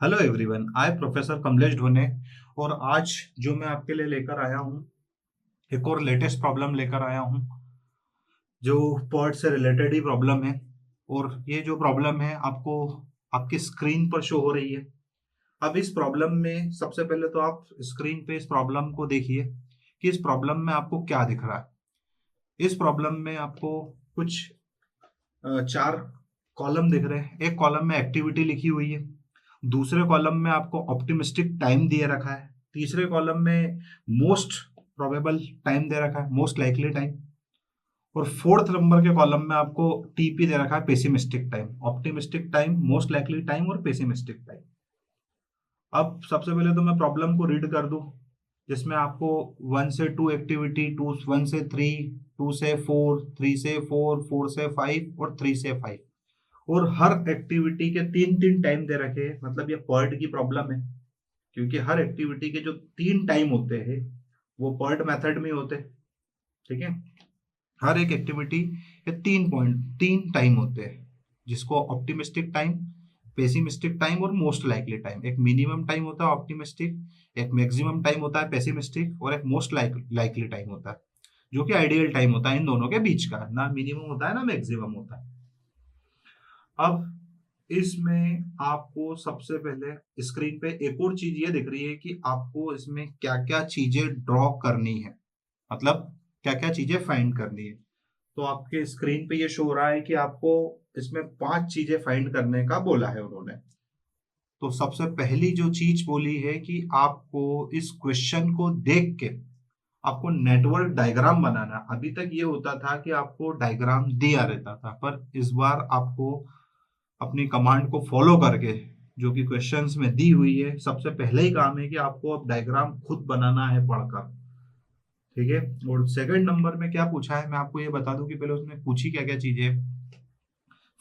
Hello everyone, आई professor Kamlesh ढोने। और आज जो मैं आपके लिए लेकर आया हूँ, एक और लेटेस्ट प्रॉब्लम लेकर आया हूँ जो पर्ट से रिलेटेड ही प्रॉब्लम है। और ये जो प्रॉब्लम है आपको आपकी स्क्रीन पर शो हो रही है। अब इस प्रॉब्लम में सबसे पहले तो आप स्क्रीन पे इस प्रॉब्लम को देखिए कि इस प्रॉब्लम में आपको क्या दिख रहा है। इस प्रॉब्लम में आपको कुछ चार कॉलम दिख रहे हैं। एक कॉलम में एक्टिविटी लिखी हुई है, दूसरे कॉलम में आपको ऑप्टिमिस्टिक टाइम दिए रखा है, तीसरे कॉलम में मोस्ट प्रोबेबल टाइम दे रखा है, मोस्ट लाइकली टाइम, और फोर्थ नंबर के कॉलम में आपको टीपी दे रखा है, pessimistic time, optimistic time, most likely time और पेसिमिस्टिक टाइम। अब सबसे पहले तो मैं प्रॉब्लम को रीड कर दूं, जिसमें आपको 1 से 2 एक्टिविटी, 1 से 3, 2 से 4, 3 से 4, 4 से 5 और 3 से 5, और हर एक्टिविटी के तीन तीन टाइम दे रखे हैं। मतलब ये पर्ट की प्रॉब्लम है, क्योंकि हर एक्टिविटी के जो तीन टाइम होते हैं वो पर्ट मेथड में होते हैं। ठीक है, हर एक एक्टिविटी के 3 टाइम होते हैं, जिसको ऑप्टिमिस्टिक टाइम, पेसिमिस्टिक टाइम और मोस्ट लाइकली टाइम। एक मिनिमम टाइम होता है ऑप्टिमिस्टिक, एक मैक्सिमम टाइम होता है पेसिमिस्टिक, और एक मोस्ट लाइकली टाइम होता है, जो कि आइडियल टाइम होता है इन दोनों के बीच का। ना मिनिमम होता है ना मैक्सिमम होता है। अब इसमें आपको सबसे पहले स्क्रीन पे एक और चीज ये दिख रही है कि आपको इसमें क्या क्या चीजें ड्रॉ करनी है, मतलब क्या क्या चीजें फाइंड करनी है। तो आपके स्क्रीन पे ये शो हो रहा है कि आपको इसमें 5 चीजें फाइंड करने का बोला है उन्होंने। तो सबसे पहली जो चीज बोली है कि आपको इस क्वेश्चन को देख के आपको नेटवर्क डायग्राम बनाना। अभी तक ये होता था कि आपको डायग्राम दिया रहता था, पर इस बार आपको अपनी कमांड को फॉलो करके, जो कि क्वेश्चंस में दी हुई है, सबसे पहले ही काम है कि आपको अब डायग्राम खुद बनाना है पढ़कर। ठीक है, और सेकंड नंबर में क्या पूछा है मैं आपको ये बता दूं कि पहले उसने पूछी क्या क्या चीजें।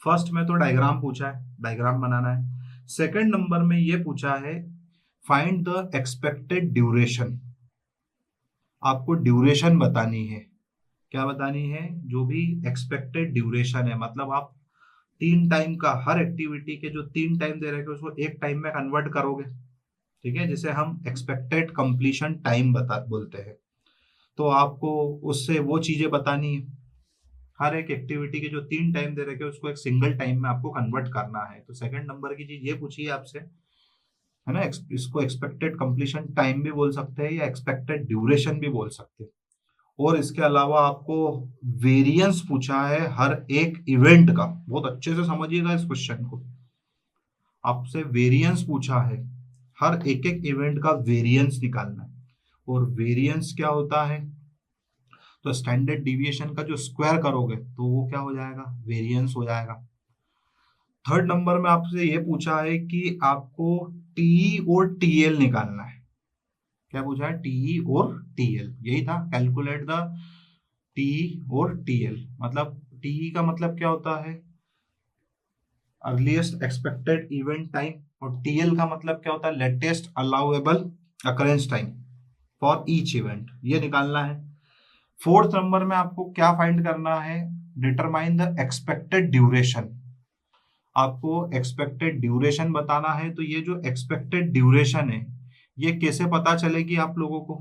फर्स्ट में तो डायग्राम पूछा है, डायग्राम बनाना है। सेकंड नंबर में ये पूछा है फाइंड द एक्सपेक्टेड ड्यूरेशन। आपको ड्यूरेशन बतानी है। क्या बतानी है? जो भी एक्सपेक्टेड ड्यूरेशन है, मतलब आप तीन टाइम का, हर एक्टिविटी के जो तीन टाइम दे रहे हैं उसको एक टाइम में कन्वर्ट करोगे। ठीक है, जिसे हम एक्सपेक्टेड कंप्लीशन टाइम बता बोलते हैं। तो आपको उससे वो चीजें बतानी है। हर एक एक्टिविटी के जो तीन टाइम दे रखे हैं उसको एक सिंगल टाइम में आपको कन्वर्ट करना है। तो सेकंड नंबर की चीज ये पूछी है आपसे, है ना। इसको एक्सपेक्टेड कंप्लीशन टाइम भी बोल सकते हैं या एक्सपेक्टेड ड्यूरेशन भी बोल सकते हैं। और इसके अलावा आपको वेरिएंस पूछा है हर एक इवेंट का। बहुत अच्छे से समझिएगा इस क्वेश्चन को। आपसे वेरिएंस पूछा है, हर एक एक इवेंट का वेरिएंस निकालना है। और वेरिएंस क्या होता है? तो स्टैंडर्ड डिविएशन का जो स्क्वायर करोगे तो वो क्या हो जाएगा? वेरिएंस हो जाएगा। थर्ड नंबर में आपसे ये पूछा है कि आपको टी और टीएल निकालना है। क्या पूछा है? टी और टीएल, यही था, कैलकुलेट द टी और टीएल। मतलब टी का मतलब क्या होता है? Earliest expected event time. और टीएल का मतलब क्या होता है? Latest allowable occurrence time for each event. ये निकालना है। फोर्थ नंबर में आपको क्या फाइंड करना है? Determine the expected duration. आपको एक्सपेक्टेड ड्यूरेशन बताना है। तो ये जो एक्सपेक्टेड ड्यूरेशन है, ये कैसे पता चलेगी आप लोगों को?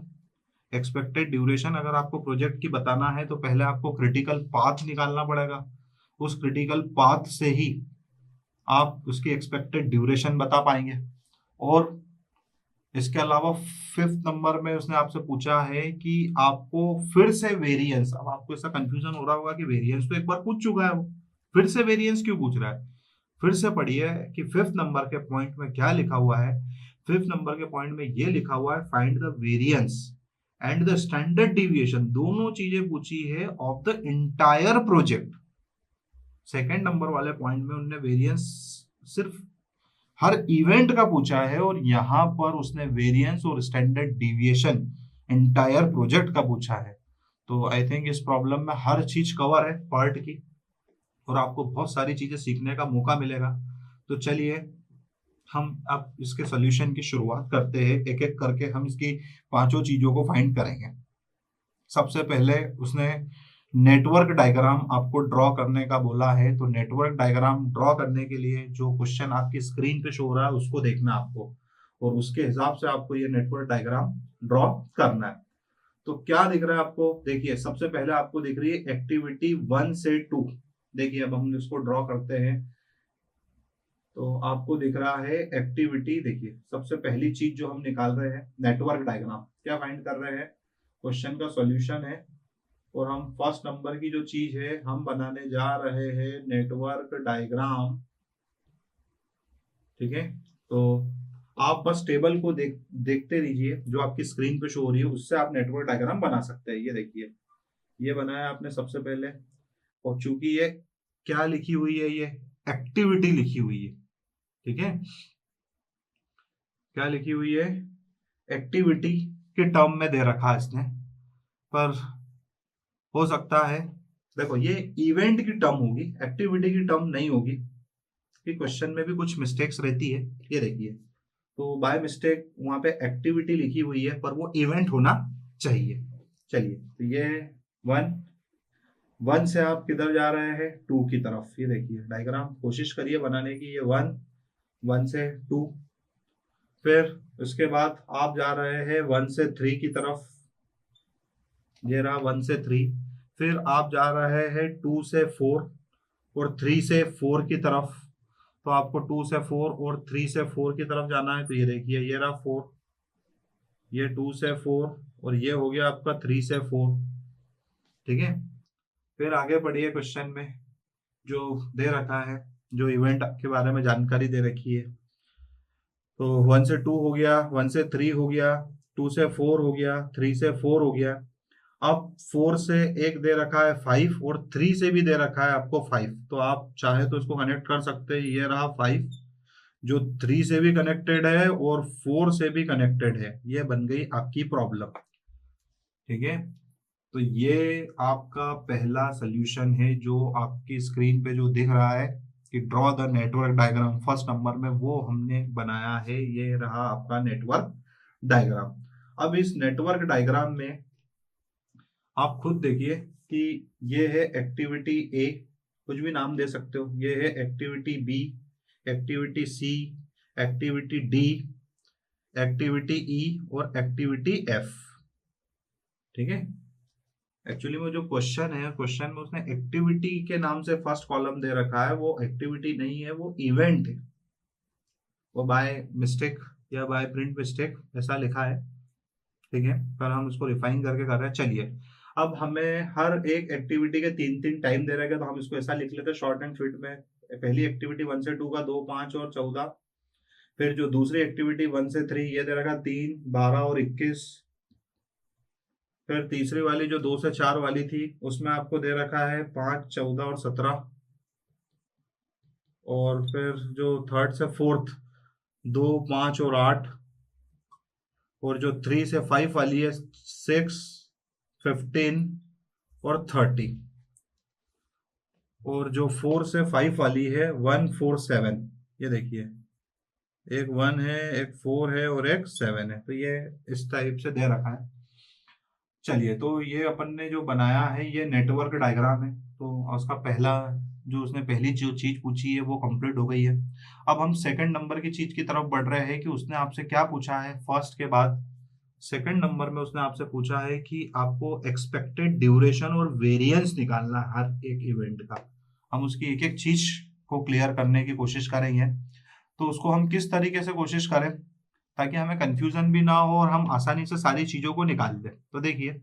एक्सपेक्टेड ड्यूरेशन अगर आपको प्रोजेक्ट की बताना है तो पहले आपको क्रिटिकल पाथ निकालना पड़ेगा। उस क्रिटिकल पाथ से ही आप उसकी एक्सपेक्टेड ड्यूरेशन बता पाएंगे। और इसके अलावा फिफ्थ नंबर में उसने आपसे पूछा है कि आपको फिर से वेरिएंस। अब आपको ऐसा कंफ्यूजन हो रहा होगा कि वेरिएंस तो एक बार पूछ चुका है वो, फिर से वेरिएंस क्यों पूछ रहा है? फिर से पढ़िए कि फिफ्थ नंबर के पॉइंट में क्या लिखा हुआ है। फिफ्थ नंबर के पॉइंट में ये लिखा हुआ है find the variance and the standard deviation. दोनों चीजें पूछी है of the entire project. Second number वाले पॉइंट में उन्होंने वेरिएंस सिर्फ हर इवेंट का पूछा है, और यहां पर उसने वेरिएंस और स्टैंडर्ड डिविएशन एंटायर प्रोजेक्ट का पूछा है। तो आई थिंक इस प्रॉब्लम में हर चीज कवर है पार्ट की, और आपको बहुत सारी चीजें सीखने का मौका मिलेगा। तो चलिए हम अब इसके सॉल्यूशन की शुरुआत करते हैं। एक एक करके हम इसकी पांचों चीजों को फाइंड करेंगे। सबसे पहले उसने नेटवर्क डायग्राम आपको ड्रॉ करने का बोला है। तो नेटवर्क डायग्राम ड्रॉ करने के लिए जो क्वेश्चन आपकी स्क्रीन पे शो हो रहा है उसको देखना आपको, और उसके हिसाब से आपको ये नेटवर्क डायग्राम ड्रॉ करना है। तो क्या दिख रहा है आपको, देखिए सबसे पहले आपको दिख रही है एक्टिविटी 1 से 2। देखिए अब हम इसको ड्रॉ करते हैं तो आपको दिख रहा है एक्टिविटी। देखिए सबसे पहली चीज जो हम निकाल रहे हैं नेटवर्क डायग्राम, क्या फाइंड कर रहे हैं, क्वेश्चन का सॉल्यूशन है, और हम फर्स्ट नंबर की जो चीज है हम बनाने जा रहे हैं नेटवर्क डायग्राम। ठीक है, तो आप बस टेबल को देखते रहिए जो आपकी स्क्रीन पे शो हो रही है, उससे आप नेटवर्क डायग्राम बना सकते हैं। ये देखिए ये बनाया आपने सबसे पहले, और चूंकि ये क्या लिखी हुई है, ये एक्टिविटी लिखी हुई है। ठीक है, क्या लिखी हुई है, एक्टिविटी के टर्म में दे रखा है इसने, पर हो सकता है देखो ये इवेंट की टर्म होगी, एक्टिविटी की टर्म नहीं होगी, कि क्वेश्चन में भी कुछ मिस्टेक्स रहती है। ये देखिए तो बाय मिस्टेक वहां पे एक्टिविटी लिखी हुई है पर वो इवेंट होना चाहिए। चलिए तो ये 1 से आप किधर जा रहे हैं, 2 की तरफ। ये देखिए डायग्राम कोशिश करिए बनाने की, ये 1 से 2, फिर उसके बाद आप जा रहे हैं 1 से 3 की तरफ, ये रहा 1 से 3, फिर आप जा रहे हैं 2 से 4 और 3 से 4 की तरफ। तो आपको 2 से 4 और 3 से 4 की तरफ जाना है। तो ये देखिए ये रहा 4, ये 2 से 4 और ये हो गया आपका 3 से 4। ठीक है, फिर आगे बढ़िए क्वेश्चन में जो दे रखा है, जो इवेंट के बारे में जानकारी दे रखी है। तो 1 से 2 हो गया, 1 से 3 हो गया, 2 से 4 हो गया, 3 से 4 हो गया। अब 4 से एक दे रखा है 5 और 3 से भी दे रखा है आपको 5। तो आप चाहे तो इसको कनेक्ट कर सकते हैं। ये रहा 5 जो 3 से भी कनेक्टेड है और 4 से भी कनेक्टेड है। ये बन गई आपकी प्रॉब्लम। ठीक है, तो ये आपका पहला सोल्यूशन है जो आपकी स्क्रीन पे जो दिख रहा है कि draw the network diagram first number में, वो हमने बनाया है। ये रहा आपका नेटवर्क डायग्राम। अब इस नेटवर्क डायग्राम में आप खुद देखिए कि ये है एक्टिविटी ए, कुछ भी नाम दे सकते हो, ये है एक्टिविटी बी, एक्टिविटी सी, एक्टिविटी डी, एक्टिविटी ई और एक्टिविटी एफ। ठीक है, एक्चुअली में जो क्वेश्चन है, क्वेश्चन में उसने एक्टिविटी के नाम से फर्स्ट कॉलम दे रखा है, वो एक्टिविटी नहीं है, वो इवेंट है। वो बाय मिस्टेक या बाय प्रिंट मिस्टेक ऐसा लिखा है। ठीक है, पर हम उसको रिफाइन करके कर रहे हैं। चलिए अब हमें हर एक एक्टिविटी के 3-3 टाइम दे रहेगा, तो हम इसको ऐसा लिख लेते हैं शॉर्ट एंड स्वीट में। पहली एक्टिविटी 1 से 2 का 2, 5 और 14। फिर जो दूसरी एक्टिविटी 1 से 3 ये दे रखा 3, 12 और 21। फिर तीसरी वाली जो 2 से 4 वाली थी उसमें आपको दे रखा है 5, 14 और 17। और फिर जो थर्ड से फोर्थ 2, 5 और 8। और जो 3 से 5 वाली है 6, 15 और 30। और जो 4 से 5 वाली है 1, 4, 7। ये देखिए एक 1 है, एक 4 है और एक 7 है। तो ये इस टाइप से दे रखा है। चलिए तो ये अपन ने जो बनाया है ये नेटवर्क डायग्राम है। तो उसका पहला जो उसने पहली जो चीज पूछी है वो कंप्लीट हो गई है। अब हम सेकंड नंबर की चीज की तरफ बढ़ रहे हैं कि उसने आपसे क्या पूछा है। फर्स्ट के बाद सेकंड नंबर में उसने आपसे पूछा है कि आपको एक्सपेक्टेड ड्यूरेशन और वेरिएंस निकालना है हर एक इवेंट का। हम उसकी एक एक चीज को क्लियर करने की कोशिश करेंगे। तो उसको हम किस तरीके से कोशिश करें ताकि हमें कंफ्यूजन भी ना हो और हम आसानी से सारी चीजों को निकाल दें। तो देखिए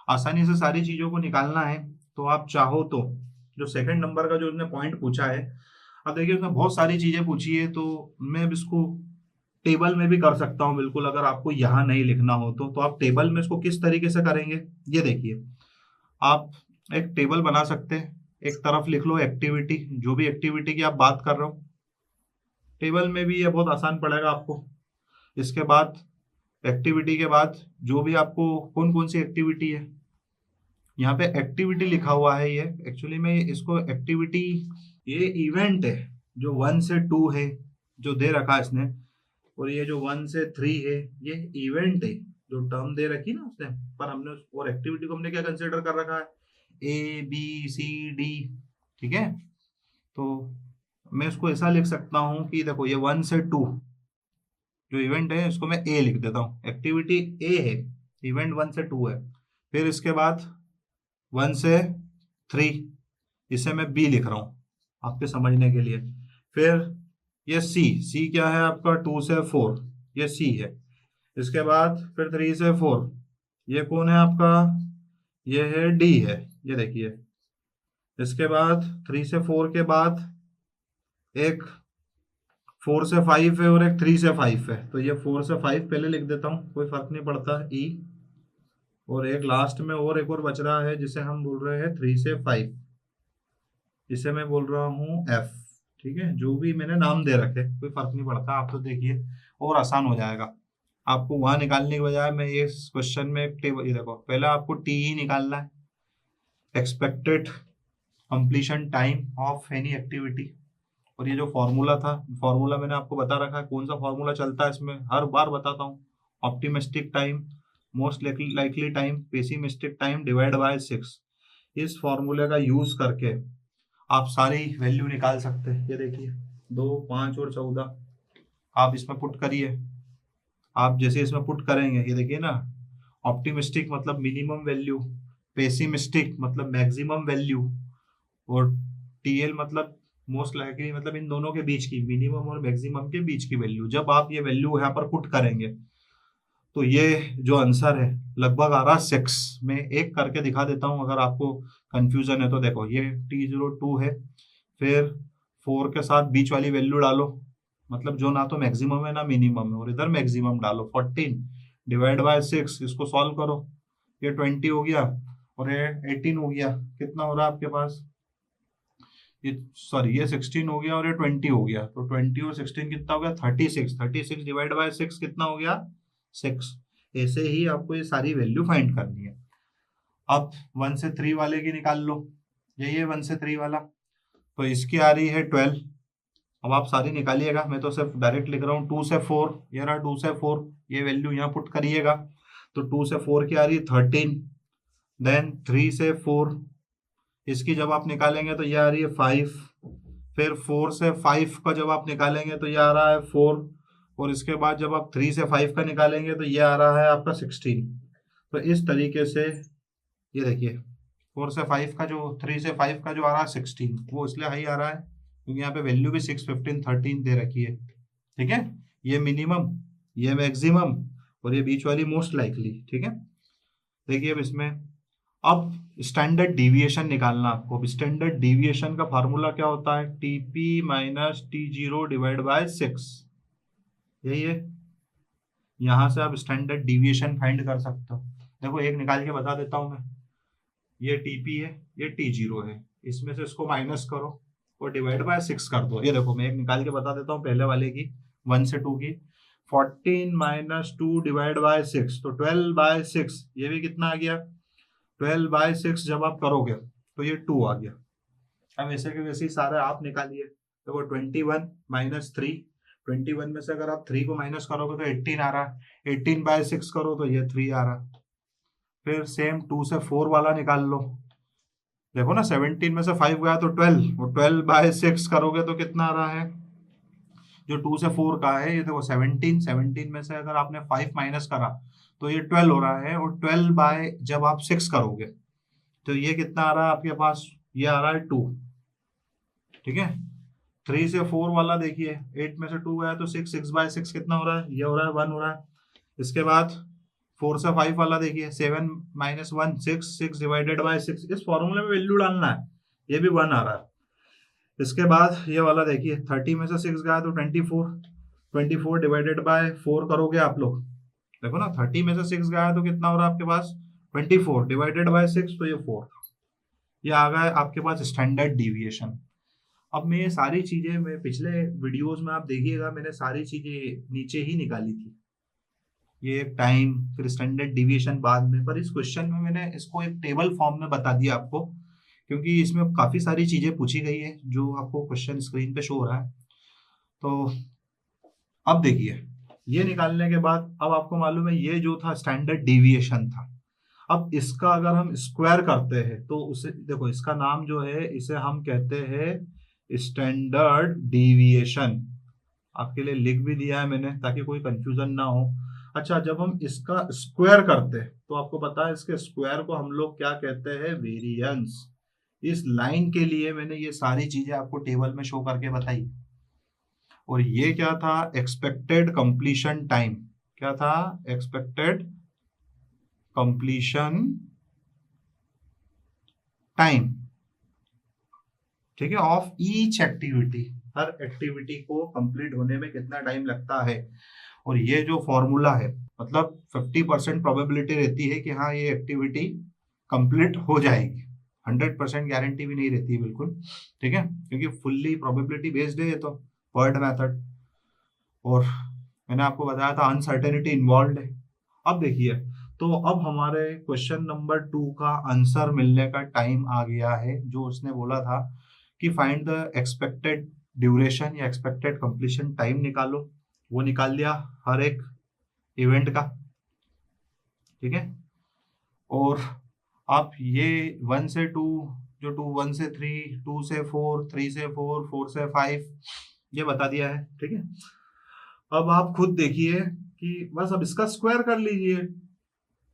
आसानी से सारी चीजों को निकालना है तो आप चाहो तो जो सेकंड नंबर का जो उसने पॉइंट पूछा है, अब देखिए उसने बहुत सारी चीजें पूछी है तो मैं अब इसको टेबल में भी कर सकता हूँ बिल्कुल। अगर आपको यहाँ नहीं लिखना हो तो आप टेबल में इसको किस तरीके से करेंगे, ये देखिए आप एक टेबल बना सकते हैं। एक तरफ लिख लो एक्टिविटी, जो भी एक्टिविटी की आप बात कर रहे हो, टेबल में भी ये बहुत आसान पड़ेगा आपको। इसके बाद एक्टिविटी के बाद जो भी आपको कौन कौन सी एक्टिविटी है, यहाँ पे एक्टिविटी लिखा हुआ है। ये एक्चुअली में इसको एक्टिविटी, ये इवेंट है जो 1 से 2 है जो दे रखा है इसने, और ये जो 1 से 3 है ये इवेंट है जो टर्म दे रखी ना उसने। पर हमने और एक्टिविटी को हमने क्या कंसिडर कर रखा है, ABCD, ठीक है। तो मैं इसको ऐसा लिख सकता हूं कि देखो ये 1 से 2 जो इवेंट है इसको मैं ए लिख देता हूँ, एक्टिविटी ए है, इवेंट 1 से 2 है। फिर इसके बाद 1 से 3 इसे मैं बी लिख रहा हूँ आपके समझने के लिए। फिर ये सी क्या है आपका, 2 से 4 ये सी है। इसके बाद फिर 3 से 4 ये कौन है आपका, ये है डी है, ये देखिए। इसके बाद 3 से 4 के बाद एक 4 से 5 है और एक 3 से 5 है, तो ये 4 से 5 पहले लिख देता हूँ, कोई फर्क नहीं पड़ता, ई। और एक लास्ट में और एक और बच रहा है जिसे हम बोल रहे हैं 3 से 5, इसे मैं बोल रहा हूँ एफ, ठीक है। जो भी मैंने नाम दे रखे कोई फर्क नहीं पड़ता, आप तो देखिए और आसान हो जाएगा आपको। वहां निकालने के बजाय मैं ये क्वेश्चन में एक टेबल, ये देखो पहले आपको टी ही निकालना है, expected completion time of any activity. और ये जो फॉर्मूला था, फॉर्मूला मैंने आपको बता रखा है, कौन सा फॉर्मूला चलता है इसमें हर बार बताता हूँ, optimistic time most likely time pessimistic time divide by 6। इस फॉर्मूले का यूज करके आप सारी वैल्यू निकाल सकते हैं। ये देखिए 2, 5 और 14 आप इसमें पुट करिए। आप जैसे इसमें पुट करेंगे ये देखिए ना, ऑप्टिमिस्टिक मतलब मिनिमम वैल्यू, पेसिमिस्टिक मतलब मैक्सिमम वैल्यू, और टीएल मतलब मोस्ट लाइकली मतलब इन दोनों के बीच की, मिनिमम और मैक्सिमम के बीच की वैल्यू। जब आप ये वैल्यू यहाँ पर पुट करेंगे तो ये जो आंसर है लगभग आ रहा 6। मैं एक करके दिखा देता हूँ अगर आपको कंफ्यूजन है तो। देखो ये T02 है, फिर 4 के साथ बीच वाली वैल्यू डालो, मतलब जो ना तो मैक्सिमम है ना मिनिमम है, और इधर मैक्सिमम डालो 14 डिवाइड बाय 6, इसको सॉल्व करो, ये 20 हो गया और ये 18 हो गया। कितना हो रहा है आपके पास, ये सॉरी ये 16 हो गया और ये 20 हो गया, तो 20 और 16 कितना हो गया 36। 36 डिवाइड बाय 6 कितना हो गया 6। ऐसे ही आपको ये सारी वैल्यू फाइंड करनी है। अब 1 से 3 वाले की निकाल लो, यही है 1 से 3 वाला, तो इसकी आ रही है 12। अब आप सारी निकालिएगा, मैं तो सिर्फ डायरेक्ट लिख रहा हूँ। 2 से 4 ये रहा, 2 से 4 ये वैल्यू यहाँ पुट करिएगा, तो 2 से 4 की आ रही है 13। देन 3 से 4 इसकी जब आप निकालेंगे तो ये आ रही है 5। फिर 4 से 5 का जब आप निकालेंगे तो ये आ रहा है 4, और इसके बाद जब आप 3 से 5 का निकालेंगे तो ये आ रहा है आपका 16। तो इस तरीके से ये देखिए 4 से 5 का जो 3 से 5 का जो आ रहा है 16, वो इसलिए हाई आ रहा है क्योंकि यहाँ पे वैल्यू भी 6, 15, 13 दे रखी है, ठीक है। ये मिनिमम, ये मैक्सिमम और ये बीच वाली मोस्ट लाइकली, ठीक है। देखिए अब इसमें अब स्टैंडर्ड डिविएशन निकालना आपको। अब स्टैंडर्ड डिविएशन का फार्मूला क्या होता है, TP minus T0 divide by 6, यही है। यहां से आप स्टैंडर्ड डिविएशन फाइंड कर सकते हो। देखो एक निकाल के बता देता हूं मैं, ये टीपी है, ये T0 है, इसमें से इसको माइनस करो और डिवाइड बाय 6 कर दो। ये देखो मैं एक निकाल के बता देता हूँ पहले वाले की, 1 से 2 की। 14 माइनस 2 डिवाइड बाय 6, तो 12 बाय 6, ये भी कितना आ गया 12 बाय 6। जब आप करोगे तो ये 2 आ गया। अब ऐसे के वैसे ही सारे आप निकालिए। देखो 21 माइनस 3, 21 में से अगर आप 3 को माइनस करोगे तो 18 आ रहा है। 18 बाय 6 करो तो ये 3 आ रहा है। फिर सेम 2 से 4 वाला निकाल लो। देखो ना 17 में से 5 गया तो 12, और 12 बाय 6 करोगे तो कितना आ रहा है, जो 2 से 4 का है ये देखो 17, 17 में से अगर आपने 5 माइनस करा तो ये 12 हो रहा है, और 12 बाय जब आप 6 करोगे तो ये कितना आ रहा है आपके पास, ये आ रहा है 2, ठीक है। 3 से 4 वाला देखिए 8 में से 2 गया तो 6, 6 बाय 6 कितना हो रहा है, ये हो रहा है 1 हो रहा है। इसके बाद 4 से 5 वाला देखिए 7 माइनस 1, 6, 6 डिवाइडेड बाय 6, इस फॉर्मूले में वैल्यू डालना है, ये भी 1 आ रहा है। इसके बाद ये वाला देखिए 30 में से 6 गया तो 24, 24 डिवाइडेड बाय 4 करोगे आप लोग, देखो ना 30 में से 6 गया तो कितना हो रहा है आपके पास 24 डिवाइडेड बाय 6, तो ये 4, ये आ गया आपके पास स्टैंडर्ड डिविएशन। अब मैं ये सारी चीजें, मैं पिछले वीडियोस में आप देखिएगा मैंने सारी चीजें नीचे ही निकाली थी, ये टाइम फिर स्टैंडर्ड डिविएशन बाद में, पर इस क्वेश्चन में मैंने इसको एक टेबल फॉर्म में बता दिया आपको, क्योंकि इसमें काफी सारी चीजें पूछी गई है जो आपको क्वेश्चन स्क्रीन पे शो हो रहा है। तो अब देखिए ये निकालने के बाद अब आपको मालूम है ये जो था स्टैंडर्ड डिविएशन था। अब इसका अगर हम स्क्वायर करते हैं तो उसे देखो, इसका नाम जो है इसे हम कहते हैं स्टैंडर्ड डिविएशन। आपके लिए लिख भी दिया है मैंने ताकि कोई कंफ्यूजन ना हो। अच्छा, जब हम इसका स्क्वायर करते हैं तो आपको पता है इसके स्क्वायर को हम लोग क्या कहते हैं, वेरिएंस। इस लाइन के लिए मैंने ये सारी चीजें आपको टेबल में शो करके बताई। और ये क्या था, एक्सपेक्टेड कंप्लीशन टाइम। क्या था, एक्सपेक्टेड कंप्लीशन टाइम, ठीक है, of each activity. Her activity को कंप्लीट होने में कितना टाइम लगता है। और ये जो फॉर्मूला है, मतलब 50% प्रोबेबिलिटी रहती है कि हाँ ये एक्टिविटी कंप्लीट हो जाएगी। 100% गारंटी भी नहीं रहती है बिल्कुल, ठीक है, क्योंकि फुल्ली प्रोबेबिलिटी बेस्ड है ये तो, पर्ड मेथड। और मैंने आपको बताया था अनसर्टेनिटी इन्वॉल्व है। अब देखिए, तो अब हमारे क्वेश्चन नंबर 2 का आंसर मिलने का टाइम आ गया है। जो उसने बोला था कि फाइंड द एक्सपेक्टेड ड्यूरेशन या एक्सपेक्टेड कंप्लीशन टाइम निकालो, वो निकाल लिया हर एक इवेंट का, ठीक है। और आप ये 1 से 2, जो 1 से 3, 2 से 4, 3 से 4, 4 से 5 ये बता दिया है, ठीक है। अब आप खुद देखिए कि बस अब इसका स्क्वायर कर लीजिए।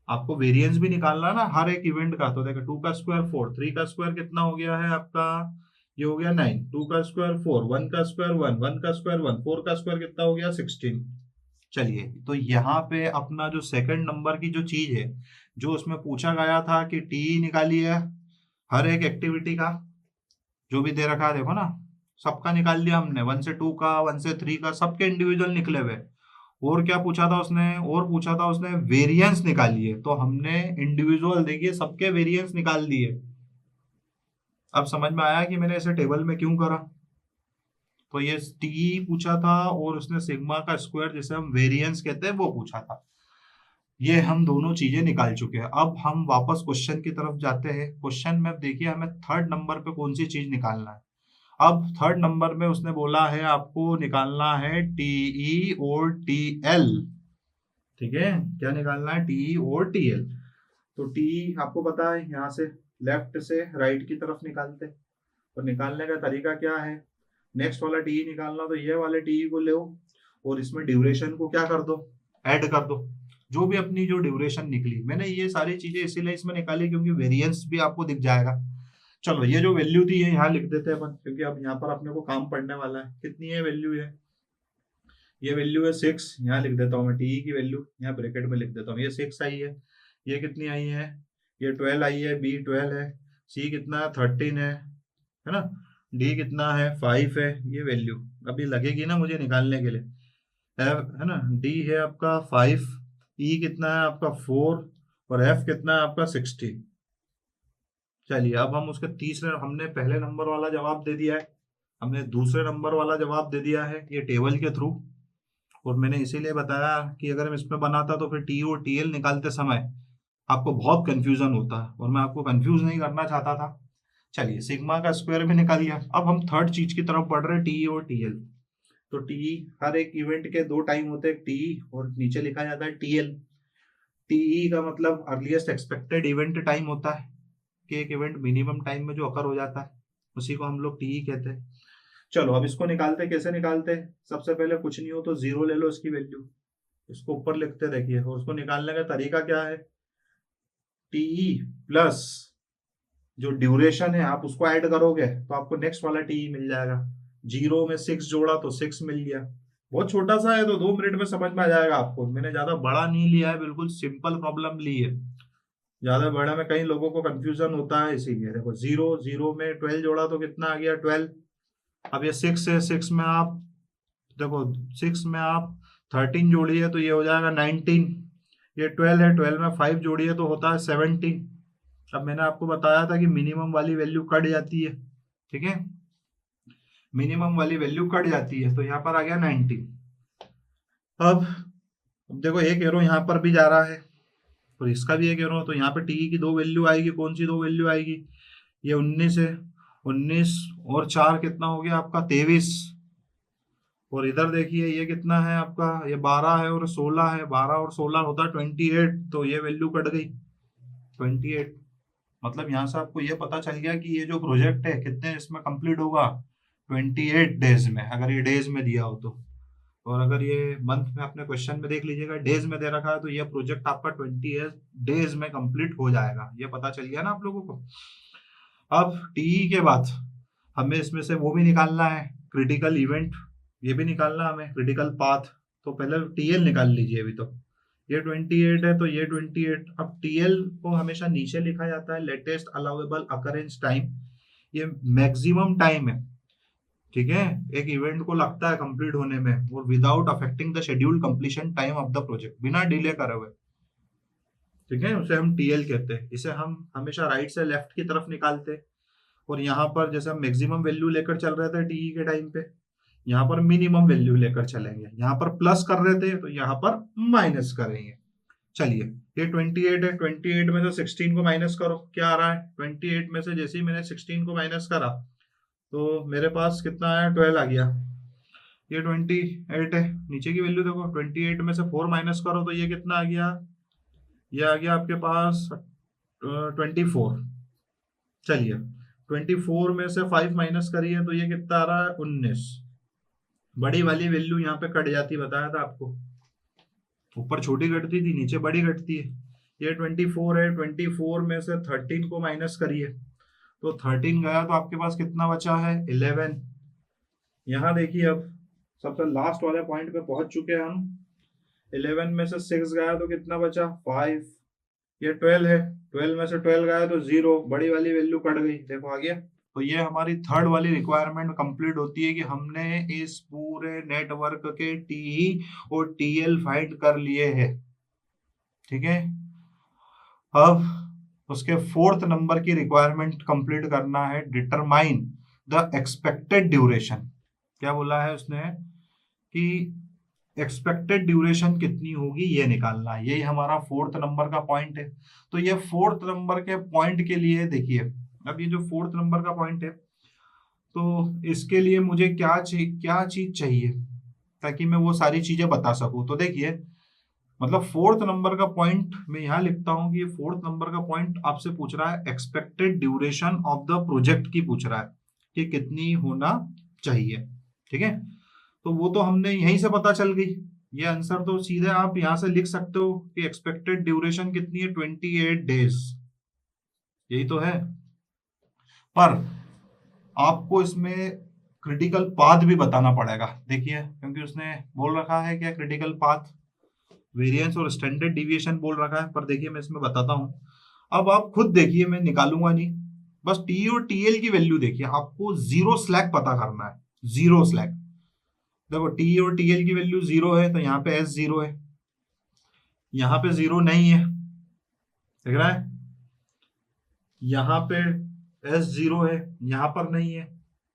आपको वेरिएंस भी निकालना ना हर एक इवेंट का। तो देखो 2 का स्क्वायर 4, 3 का स्क्वायर कितना हो गया है आपका, ये हो गया 9, 2 का स्क्वायर 4, 1 का स्क्वायर 1, 1 का स्क्वायर 1, 4 का स्क्वायर कितना हो गया 16। चलिए, तो यहाँ पे अपना जो सेकंड नंबर की जो चीज है, जो उसमें पूछा गया था कि टी निकालिए हर एक एक्टिविटी का, जो भी दे रखा है देखो ना, सबका निकाल लिया हमने, 1 से 2 का, 1 से 3 का, सबके इंडिविजुअल निकले हुए। और क्या पूछा था उसने, और पूछा था उसने वेरिएंस निकालिए, तो हमने इंडिविजुअल देखिए सबके वेरिएंस निकाल दिए। अब समझ में आया कि मैंने ऐसे टेबल में क्यों करा। तो ये टी पूछा था और उसने सिग्मा का स्क्वायर, जिसे हम वेरिएंस कहते हैं, वो पूछा था। ये हम दोनों चीजें निकाल चुके हैं। अब हम वापस क्वेश्चन की तरफ जाते हैं। क्वेश्चन में अब देखिए हमें थर्ड नंबर पे कौन सी चीज निकालना है। अब थर्ड नंबर में उसने बोला है आपको निकालना है टीई और टीएल, ठीक है। क्या निकालना है, टीई और टीएल। तो टी आपको पता है यहाँ से लेफ्ट से राइट की तरफ निकालते हैं। और निकालने का तरीका क्या है, नेक्स्ट वाला टी निकालना, तो ये वाले टी को लो और इसमें ड्यूरेशन को क्या कर दो, ऐड कर दो। जो भी अपनी जो ड्यूरेशन निकली, मैंने ये सारी चीजें इसीलिए इसमें निकाली क्योंकि वेरिएंस भी आपको दिख जाएगा। चलो, ये जो वैल्यू थी ये यहाँ लिख देते हैं अपन, क्योंकि अब यहाँ पर अपने को काम पड़ने वाला है। कितनी है वैल्यू है, ये वैल्यू है 6। यहाँ लिख देता हूँ मैं टी की वैल्यू, यहाँ ब्रैकेट में लिख देता हूँ। ये 6 आई है। ये कितनी आई है, ये 12 आई है, बी 12 है, सी कितना है 13 है ना, डी कितना है 5 है। ये वैल्यू अभी लगेगी ना मुझे निकालने के लिए, है ना। डी है आपका 5, ई कितना है आपका 4, और एफ कितना है आपका 16। चलिए, अब हम उसके तीसरे, हमने पहले नंबर वाला जवाब दे दिया है, हमने दूसरे नंबर वाला जवाब दे दिया है ये टेबल के थ्रू। और मैंने इसीलिए बताया कि अगर मैं इसमें बनाता तो फिर टी और टीएल निकालते समय आपको बहुत कंफ्यूजन होता है, और मैं आपको कंफ्यूज नहीं करना चाहता था। चलिए, सिग्मा का स्क्वायर भी निकाल लिया। अब हम थर्ड चीज की तरफ बढ़ रहे हैं, टी और टीएल। तो टी, हर एक इवेंट के दो टाइम होते हैं, टी और नीचे लिखा जाता है टीएल। टीई का मतलब अर्लीस्ट एक्सपेक्टेड इवेंट टाइम होता है, कि एक इवेंट मिनिमम टाइम में जो अकर हो जाता है, उसी को हम लोग टीई कहते हैं। चलो, अब इसको निकालते, कैसे निकालते हैं। सबसे पहले कुछ नहीं हो तो 0 ले लो इसकी वैल्यू, इसको ऊपर लिखते देखिए। और उसको निकालने का तरीका क्या है, टीई प्लस जो ड्यूरेशन है आप उसको ऐड करोगे तो आपको नेक्स्ट वाला टीई मिल जाएगा। 0 में 6 जोड़ा तो 6 मिल गया। बहुत छोटा सा है तो 2 मिनट में समझ में आ जाएगा आपको। मैंने ज्यादा बड़ा नहीं लिया है, बिल्कुल सिंपल प्रॉब्लम ली है। ज्यादा बड़ा में कई लोगों को कंफ्यूजन होता है, इसीलिए देखो 0, 0 में 12 जोड़ा तो कितना आ गया 12। अब ये 6 है, 6 में आप देखो, 6 में आप 13 जोड़िए तो ये हो जाएगा 19। ये 12 है, 12 में 5 जोड़िए तो होता है 17। अब मैंने आपको बताया था कि मिनिमम वाली वैल्यू कट जाती है, ठीक है, मिनिमम वाली वैल्यू कट जाती है, तो यहाँ पर आ गया 19। अब देखो एक एरो यहाँ पर भी जा रहा है और इसका भी एक एरो, तो यहाँ पे टी की दो वैल्यू आएगी। कौन सी दो वैल्यू आएगी, ये 19 है, 19 और 4 कितना हो गया आपका 23। और इधर देखिए ये कितना है आपका, ये 12 है और 16 है, 12 और 16 होता है 28, तो ये वैल्यू कट गई। 28, मतलब यहाँ से आपको ये पता चल गया कि ये जो प्रोजेक्ट है कितने इसमें कंप्लीट होगा, 28 डेज में, अगर ये डेज में दिया हो तो। और अगर ये मंथ में अपने क्वेश्चन में देख लीजिएगा डेज में दे रखा है, तो ये प्रोजेक्ट आपका 28 डेज में कंप्लीट हो जाएगा। ये पता चल गया ना आप लोगों को। अब टीई के बाद हमें इसमें से वो भी निकालना है, क्रिटिकल इवेंट, ये भी निकालना है हमें, क्रिटिकल पाथ। तो पहले टीएल निकाल लीजिए। अभी तो ये 28 है, तो ये 28। अब टीएल को हमेशा नीचे लिखा जाता है, लेटेस्ट अलाउेबल अकरेंस टाइम। ये मैक्सिमम टाइम है, ठीक है, एक इवेंट को लगता है कंप्लीट होने में, और without affecting the scheduled completion time of the project, बिना डिले करे हुए, ठीक है, उसे हम टीएल कहते हैं। इसे हम हमेशा राइट से लेफ्ट की तरफ निकालते हैं। और यहाँ पर जैसे हम मैक्सिमम वैल्यू लेकर चल रहे थे टीई के टाइम पे, यहाँ पर मिनिमम वैल्यू लेकर चलेंगे। यहाँ पर प्लस कर रहे थे तो यहाँ पर माइनस करेंगे। चलिए, ये 28 है, 28 में से 16 को माइनस करो, क्या आ रहा है, 28 में से जैसे ही मैंने 16 को माइनस करा तो मेरे पास कितना आया, 12 आ गया। ये 28 है, नीचे की वैल्यू देखो, 28 में से 4 माइनस करो तो ये कितना आ गया, ये आ गया आपके पास 24। चलिए, 24 में से 5 माइनस करिए तो ये कितना आ रहा है, 19। बड़ी वाली वैल्यू यहाँ पे कट जाती, बताया था आपको, ऊपर छोटी घटती थी, नीचे बड़ी घटती है। ये 24 है, 24 में से 13 को माइनस करिए तो 13 गया तो आपके पास कितना बचा है, 11। यहाँ देखिए, अब सबसे लास्ट वाले पॉइंट पे पहुंच चुके हैं हम। 11 में से 6 गया तो कितना बचा, 5। ये 12 है, 12 में से 12 गया तो 0, बड़ी वाली वैल्यू कट गई, देखो आ गया। तो ये हमारी थर्ड वाली रिक्वायरमेंट कंप्लीट होती है कि हमने इस पूरे नेटवर्क के टी और टीएल फाइंड कर लिए हैं, ठीक है। अब उसके फोर्थ नंबर की रिक्वायरमेंट कंप्लीट करना है, डिटरमाइन द एक्सपेक्टेड ड्यूरेशन। क्या बोला है उसने कि एक्सपेक्टेड ड्यूरेशन कितनी होगी ये निकालना है, यही हमारा फोर्थ नंबर का पॉइंट है। तो ये फोर्थ नंबर के पॉइंट के लिए देखिए, अब ये जो फोर्थ नंबर का पॉइंट है, तो इसके लिए मुझे क्या चीज चाहिए ताकि मैं वो सारी चीजें बता सकूं। तो देखिए, मतलब फोर्थ नंबर का पॉइंट मैं यहाँ लिखता हूँ कि फोर्थ नंबर का पॉइंट आपसे पूछ रहा है expected duration of the project की पूछ रहा है कि कितनी होना चाहिए, ठीक है। तो वो तो हमने यहीं से पता चल गई, ये आंसर तो सीधे आप यहाँ से लिख सकते हो कि एक्सपेक्टेड ड्यूरेशन कितनी है, 28 डेज, यही तो है। पर आपको इसमें क्रिटिकल पाथ भी बताना पड़ेगा, देखिए, क्योंकि उसने बोल रखा है क्या, क्रिटिकल पाथ, वेरिएंस और स्टैंडर्ड डिविएशन बोल रखा है। पर देखिए, मैं इसमें बताता हूँ, अब आप खुद देखिए, मैं निकालूंगा नहीं, बस टी और टीएल की वैल्यू देखिए, आपको जीरो स्लैक पता करना है, जीरो स्लैक। देखो, टी और टीएल की वैल्यू 0 है तो यहाँ पे एस 0 है, यहाँ पे 0 नहीं है, देख रहा है, यहाँ पे एस 0 है, यहाँ पर नहीं है,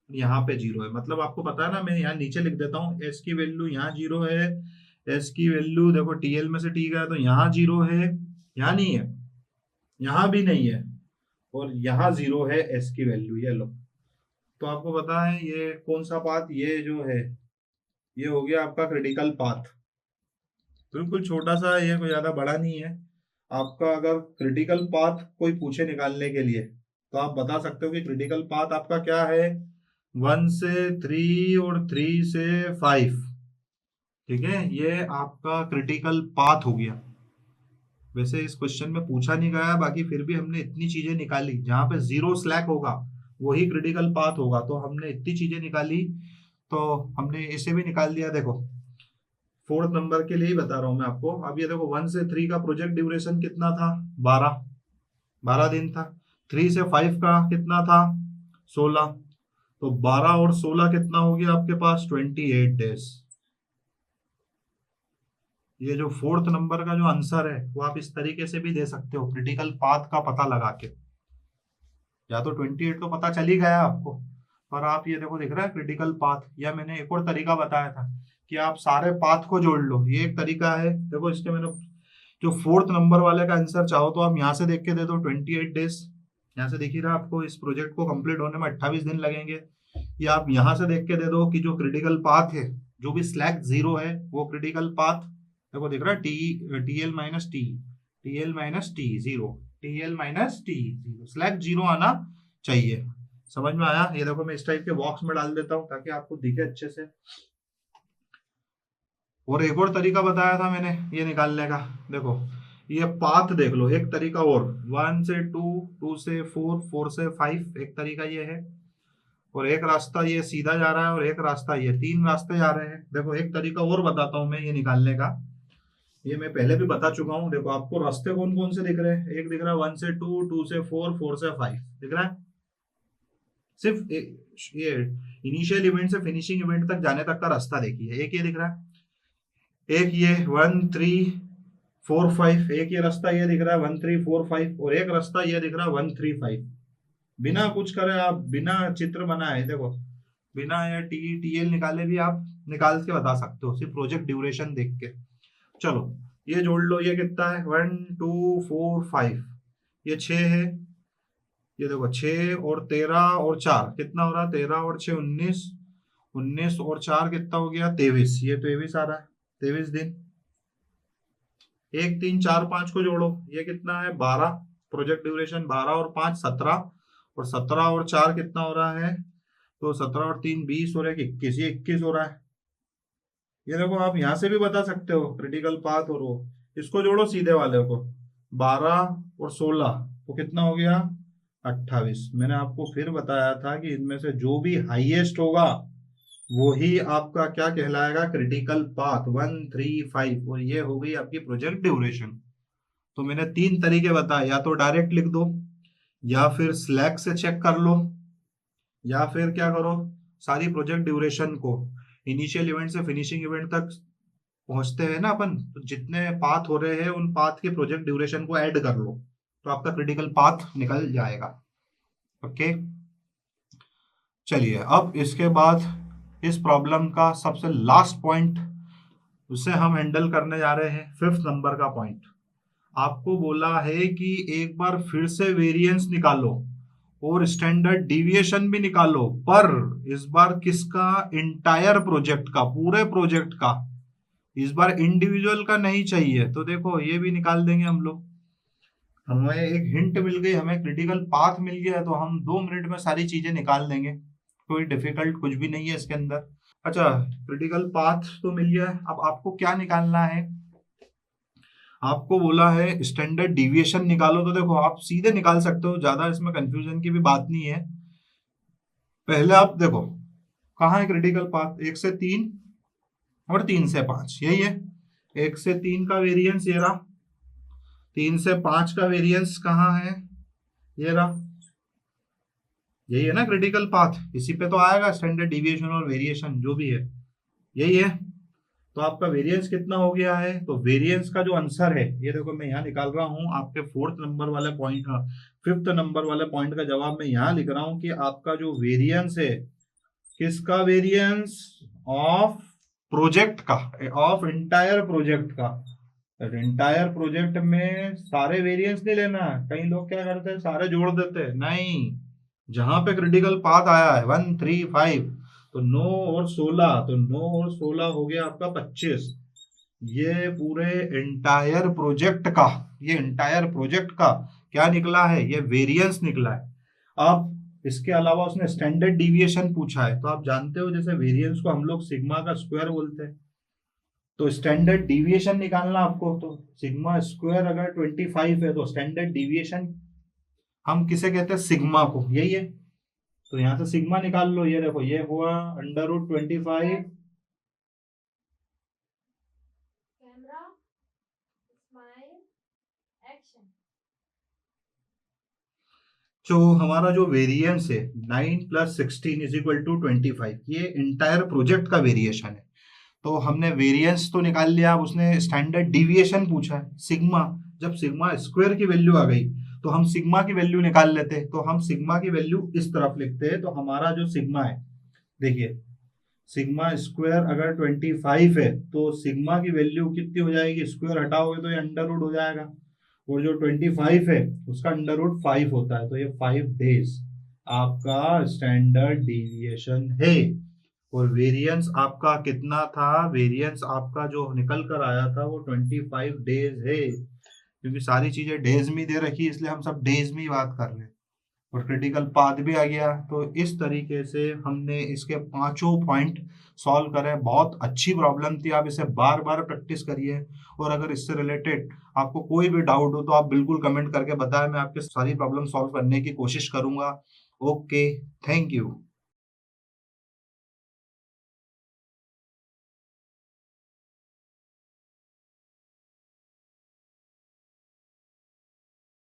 यहाँ पे 0 है। मतलब आपको पता है ना, मैं यहाँ नीचे लिख देता हूँ, एस की वैल्यू यहाँ 0 है, एस की वैल्यू देखो टीएल में से टी गया तो यहाँ 0 है, यहाँ नहीं है, यहाँ भी नहीं है, और यहाँ 0 है एस की वैल्यू, ये लो। तो आपको पता है ये कौन सा पाथ, ये जो है ये हो गया आपका क्रिटिकल पाथ। बिल्कुल छोटा सा, ये कोई ज्यादा बड़ा नहीं है। आपका अगर क्रिटिकल पाथ कोई पूछे निकालने के लिए तो आप बता सकते हो कि क्रिटिकल पाथ आपका क्या है, 1 से 3 और 3 से 5, ठीक है, ये आपका क्रिटिकल पाथ हो गया। वैसे इस क्वेश्चन में पूछा नहीं गया, बाकी फिर भी हमने इतनी चीजें निकाली, जहां पे 0 स्लैक होगा वही क्रिटिकल पाथ होगा, तो हमने इतनी चीजें निकाली, तो हमने इसे भी निकाल दिया। देखो, फोर्थ नंबर के लिए ही बता रहा हूं मैं आपको। अब ये देखो, 1 से 3 का प्रोजेक्ट ड्यूरेशन कितना था, 12 दिन था। 3 से 5 का कितना था, 16। तो 12 और 16 कितना हो गया आपके पास, 28 डेज। ये जो फोर्थ नंबर का जो आंसर है वो आप इस तरीके से भी दे सकते हो, क्रिटिकल पाथ का पता लगा के। या तो 28 तो पता चल ही गया आपको, पर आप ये देखो, दिख रहा है क्रिटिकल पाथ। या मैंने एक और तरीका बताया था कि आप सारे पाथ को जोड़ लो, ये एक तरीका है। देखो, इसके मैंने जो फोर्थ नंबर वाले का आंसर चाहो तो आप यहाँ से देख के दे दो, 28 डेज। यहाँ से दिख ही रहा आपको, इस प्रोजेक्ट को कंप्लीट होने में 28 दिन लगेंगे। या आप यहाँ से देख के दे दो कि जो क्रिटिकल पाथ है, जो भी स्लैक 0 है वो क्रिटिकल पाथ, देखो दिख रहा है, TL minus T 0, TL minus T, slack 0 आना चाहिए। समझ में आया? ये देखो मैं इस टाइप के बॉक्स में डाल देता हूँ ताकि आपको दिखे अच्छे से। और एक और तरीका बताया था मैंने ये निकालने का, देखो ये पाथ देख लो, एक तरीका और, 1 से 2, 2 से 4, 4 से 5, एक तरीका ये है, और एक रास्ता ये सीधा जा रहा है, और एक रास्ता ये, 3 रास्ते जा रहे हैं। देखो एक तरीका और बताता हूँ मैं ये निकालने का, ये मैं पहले भी बता चुका हूँ। देखो आपको रास्ते कौन कौन से दिख रहे हैं, एक दिख रहा है 1 से 2, 2 से 4, 4 से 5 दिख रहा है। सिर्फ ये इनिशियल इवेंट से फिनिशिंग इवेंट तक जाने तक का रास्ता देखिए, एक ये दिख रहा है, एक ये 1 3 4 5, एक ये रास्ता ये दिख रहा है 1 3 4 5, और एक रास्ता ये दिख रहा है 1 3 5। बिना कुछ करे आप, बिना चित्र बनाए, देखो बिना या टीएल निकाले भी आप निकाल के बता सकते हो, सिर्फ प्रोजेक्ट ड्यूरेशन देख के। चलो ये जोड़ लो, ये कितना है 1 2 4 5, ये 6 है, ये देखो 6 और 13 और 4 कितना हो रहा है, 13 और 6 19, 19 और 4 कितना हो गया 23, ये 23 आ रहा है, 23 दिन। 1 3 4 5 को जोड़ो, ये कितना है 12, प्रोजेक्ट ड्यूरेशन 12 और 5 17, और 17 और 4 कितना हो रहा है, तो 17 और 3 20 और 1 21, ये 21 हो रहा है। ये देखो आप यहाँ से भी बता सकते हो क्रिटिकल पाथ, और वो इसको जोड़ो सीधे वाले को, 12 और 16 तो कितना हो गया 28। मैंने आपको फिर बताया था कि इनमें से जो भी हाईएस्ट होगा वही आपका क्या कहलाएगा, क्रिटिकल पाथ 1 3 5, और ये हो गई आपकी प्रोजेक्ट ड्यूरेशन। तो मैंने 3 तरीके बताए, या तो डायरेक्ट लिख दो, या फिर स्लैक से चेक कर लो, या फिर क्या करो, सारी प्रोजेक्ट ड्यूरेशन को इनिशियल इवेंट से फिनिशिंग इवेंट तक पहुंचते हैं ना अपन, तो जितने पाथ हो रहे हैं उन पाथ के प्रोजेक्ट ड्यूरेशन को ऐड कर लो, तो आपका क्रिटिकल पाथ निकल जाएगा। ओके चलिए, अब इसके बाद इस प्रॉब्लम का सबसे लास्ट पॉइंट, उसे हम हैंडल करने जा रहे हैं 5th नंबर का पॉइंट। आपको बोला है कि एक बार फिर से वेरिएंस निकालो और स्टैंडर्ड डिविएशन भी निकालो, पर इस बार किसका, इंटायर प्रोजेक्ट का, पूरे प्रोजेक्ट का, इस बार इंडिविजुअल का नहीं चाहिए। तो देखो ये भी निकाल देंगे हम लोग, हमें एक हिंट मिल गई, हमें क्रिटिकल पाथ मिल गया, तो हम 2 मिनट में सारी चीजें निकाल देंगे, कोई डिफिकल्ट कुछ भी नहीं है इसके अंदर। अच्छा क्रिटिकल पाथ तो मिल गया है, अब आपको क्या निकालना है, आपको बोला है स्टैंडर्ड डिविएशन निकालो। तो देखो आप सीधे निकाल सकते हो, ज्यादा इसमें कंफ्यूजन की भी बात नहीं है। पहले आप देखो कहाँ है क्रिटिकल पाथ, 1 से 3 और 3 से 5, यही है। 1 से 3 का वेरिएंस ये रहा, 3 से 5 का वेरिएंस कहाँ है, ये रहा, यही है ना क्रिटिकल पाथ, इसी पे तो आएगा स्टैंडर्ड डिविएशन और वेरिएशन जो भी है, यही है। तो आपका वेरिएंस कितना हो गया है, तो वेरिएंस का जो आंसर है ये देखो मैं यहाँ निकाल रहा हूँ, आपके 4th नंबर वाले पॉइंट, 5th नंबर वाले पॉइंट का जवाब मैं यहाँ लिख रहा हूँ कि आपका जो वेरिएंस है, किसका वेरिएंस, ऑफ प्रोजेक्ट का, ऑफ इंटायर प्रोजेक्ट का। इंटायर प्रोजेक्ट में सारे वेरिएंस नहीं लेना, कई लोग क्या करते हैं सारे जोड़ देते हैं, नहीं, जहां पे क्रिटिकल पाथ आया है 1 3 5, तो 9 और 16, तो 9 और 16 हो गया आपका 25, ये पूरे इंटायर प्रोजेक्ट का, ये इंटायर प्रोजेक्ट का क्या निकला है, ये वेरिएंस निकला है। अब इसके अलावा उसने स्टैंडर्ड डिविएशन पूछा है, तो आप जानते हो जैसे वेरिएंस को हम लोग सिग्मा का स्क्वायर बोलते हैं, तो स्टैंडर्ड डिविएशन निकालना आपको, तो सिग्मा स्क्वायर अगर 25 है तो स्टैंडर्ड डिविएशन हम किसे कहते हैं, सिग्मा को, यही है। तो यहां से सिग्मा निकाल लो, ये देखो ये हुआ √25, जो हमारा जो वेरिएंस है 9 + 16 = 25, ये इंटायर प्रोजेक्ट का वेरिएशन है। तो हमने वेरिएंस तो निकाल लिया, अब उसने स्टैंडर्ड डिविएशन पूछा है सिग्मा, जब सिग्मा स्क्वायर की वैल्यू आ गई तो हम सिग्मा की वैल्यू निकाल लेते हैं, तो हम सिग्मा की वैल्यू इस तरफ लिखते हैं, तो हमारा जो सिग्मा है, देखिए सिग्मा स्क्वायर अगर 25 है तो सिग्मा की वैल्यू कितनी हो जाएगी, स्क्वायर हटाओगे तो ये √ हो जाएगा, और जो 25 है उसका √5 होता है, तो ये 5 डेज आपका स्टैंडर्ड डिविएशन है। और वेरिएंस आपका कितना था, वेरिएंस आपका जो निकल कर आया था वो 25 डेज है। क्योंकि सारी चीजें डेज में दे रखी है, इसलिए हम सब डेज में ही बात कर रहे हैं। और क्रिटिकल पाथ भी आ गया। तो इस तरीके से हमने इसके पांचों पॉइंट सॉल्व करे। बहुत अच्छी प्रॉब्लम थी, आप इसे बार बार प्रैक्टिस करिए। और अगर इससे रिलेटेड आपको कोई भी डाउट हो तो आप बिल्कुल कमेंट करके बताएं, मैं आपके सारी प्रॉब्लम सॉल्व करने की कोशिश करूंगा। Okay, thank you.